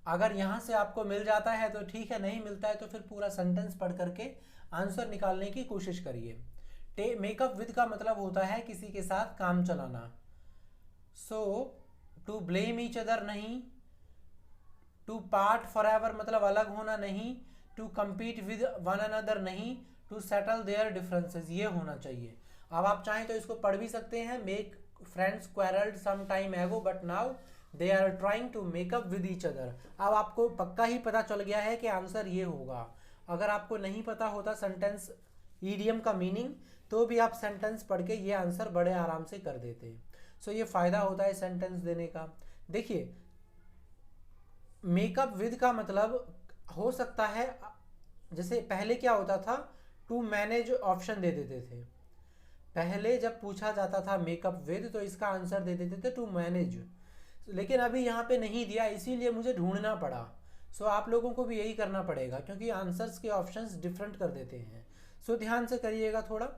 अगर यहां से आपको मिल जाता है तो ठीक है, नहीं मिलता है तो फिर पूरा सेंटेंस पढ़ करके आंसर निकालने की कोशिश करिए। मेकअप विद का मतलब होता है किसी के साथ काम चलाना। So to blame each other नहीं, टू पार्ट फॉर एवर मतलब अलग होना नहीं, to compete with one another नहीं, टू सेटल देयर डिफरेंसेस, ये होना चाहिए। अब आप चाहें तो इसको पढ़ भी सकते हैं, make friends quarrelled some time ago but now they are trying to make up with each other. अब आपको पक्का ही पता चल गया है कि आंसर ये होगा। अगर आपको नहीं पता होता सेंटेंस ईडियम का मीनिंग, तो भी आप सेंटेंस पढ़ के ये आंसर बड़े आराम से कर देते। सो ये फायदा होता है सेंटेंस देने का। देखिए, मेकअप विद का मतलब हो सकता है, जैसे पहले क्या होता था, टू मैनेज ऑप्शन दे देते थे। पहले जब पूछा जाता था मेकअप विद तो इसका आंसर दे देते थे टू मैनेज, लेकिन अभी यहाँ पे नहीं दिया, इसीलिए मुझे ढूंढना पड़ा। सो आप लोगों को भी यही करना पड़ेगा, क्योंकि आंसर्स के ऑप्शंस डिफरेंट कर देते हैं। सो ध्यान से करिएगा थोड़ा।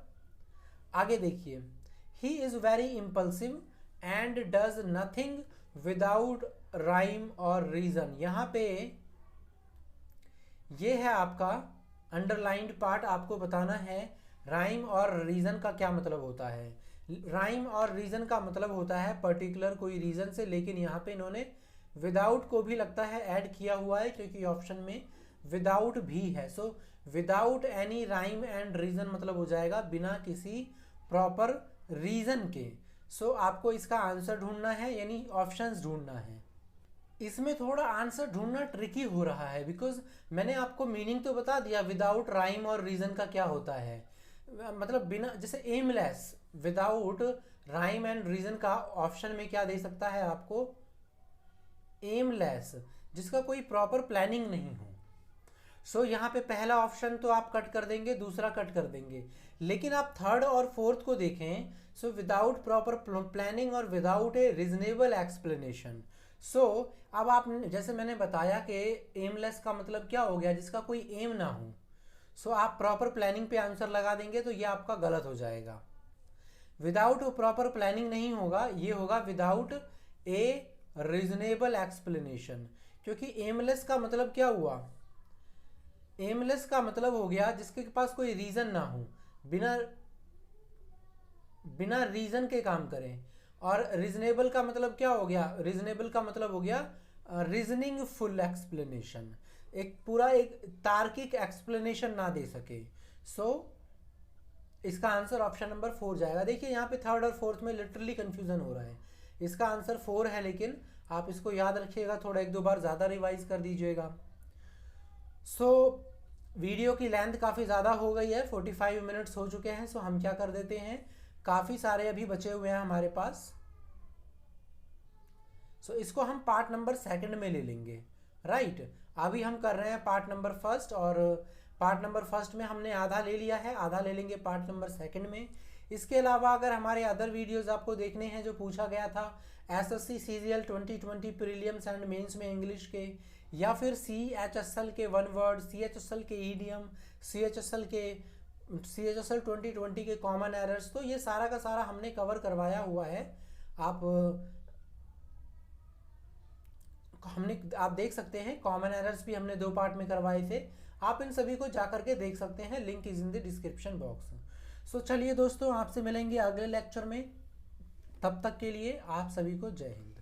आगे देखिए, he is very impulsive and does nothing without rhyme और रीज़न। यहाँ पे ये है आपका अंडरलाइंड पार्ट, आपको बताना है राइम और रीज़न का क्या मतलब होता है। राइम और रीज़न का मतलब होता है पर्टिकुलर कोई रीज़न से, लेकिन यहाँ पे इन्होंने विदाउट को भी लगता है ऐड किया हुआ है, क्योंकि ऑप्शन में विदाउट भी है। So without any rhyme and reason मतलब हो जाएगा बिना किसी प्रॉपर रीज़न के। सो आपको इसका आंसर ढूंढना है, यानी ऑप्शंस ढूंढना है। इसमें थोड़ा आंसर ढूंढना ट्रिकी हो रहा है, बिकॉज मैंने आपको मीनिंग तो बता दिया विदाउट राइम और रीज़न का क्या होता है। मतलब बिना, जैसे aimless, without rhyme and reason का ऑप्शन में क्या दे सकता है आपको, एमलेस, जिसका कोई प्रॉपर प्लानिंग नहीं हो। सो यहाँ पे पहला ऑप्शन तो आप कट कर देंगे, दूसरा कट कर देंगे, लेकिन आप थर्ड और फोर्थ को देखें। सो विदाउट प्रॉपर प्लानिंग और विदाउट ए रीजनेबल एक्सप्लेनेशन। सो अब आप, जैसे मैंने बताया कि एमलेस का मतलब क्या हो गया, जिसका कोई एम ना हो। सो आप प्रॉपर प्लानिंग पे आंसर लगा देंगे तो ये आपका गलत हो जाएगा। विदाउट प्रॉपर प्लानिंग नहीं होगा, ये होगा विदाउट ए रीजनेबल एक्सप्लेनेशन, क्योंकि एमलेस का मतलब क्या हुआ, एमलेस का मतलब हो गया जिसके पास कोई रीजन ना हो, बिना रीजन के काम करें। और रीजनेबल का मतलब क्या हो गया, रीजनेबल का मतलब हो गया रीजनिंग फुल एक्सप्लेनेशन, एक पूरा एक तार्किक एक्सप्लेनेशन ना दे सके। सो इसका आंसर ऑप्शन नंबर 4 जाएगा। देखिए यहाँ पे थर्ड और फोर्थ में लिटरली कंफ्यूजन हो रहा है। इसका आंसर 4 है, लेकिन आप इसको याद रखिएगा, थोड़ा 1-2 बार ज़्यादा रिवाइज कर दीजिएगा। सो वीडियो की लेंथ काफ़ी ज़्यादा हो गई है, 45 मिनट्स हो चुके हैं। सो हम क्या कर देते हैं, काफ़ी सारे अभी बचे हुए हैं हमारे पास। सो इसको हम पार्ट नंबर 2 में ले लेंगे, राइट। अभी हम कर रहे हैं पार्ट नंबर 1, और पार्ट नंबर फर्स्ट में हमने आधा ले लिया है, आधा ले लेंगे पार्ट नंबर सेकंड में। इसके अलावा अगर हमारे अदर वीडियोस आपको देखने हैं जो पूछा गया था SSC CGL 2020 prelims and mains में इंग्लिश के, या फिर सीएचएसएल के वन वर्ड, सीएचएसएल के ईडीएम, सीएचएसएल 2020 के कॉमन एरर्स, तो ये सारा का सारा हमने कवर करवाया हुआ है। आप देख सकते हैं, कॉमन एरर्स भी हमने 2 पार्ट में करवाए थे। आप इन सभी को जाकर के देख सकते हैं, link is in the description box. So चलिए दोस्तों, आपसे मिलेंगे अगले लेक्चर में। तब तक के लिए आप सभी को जय हिंद।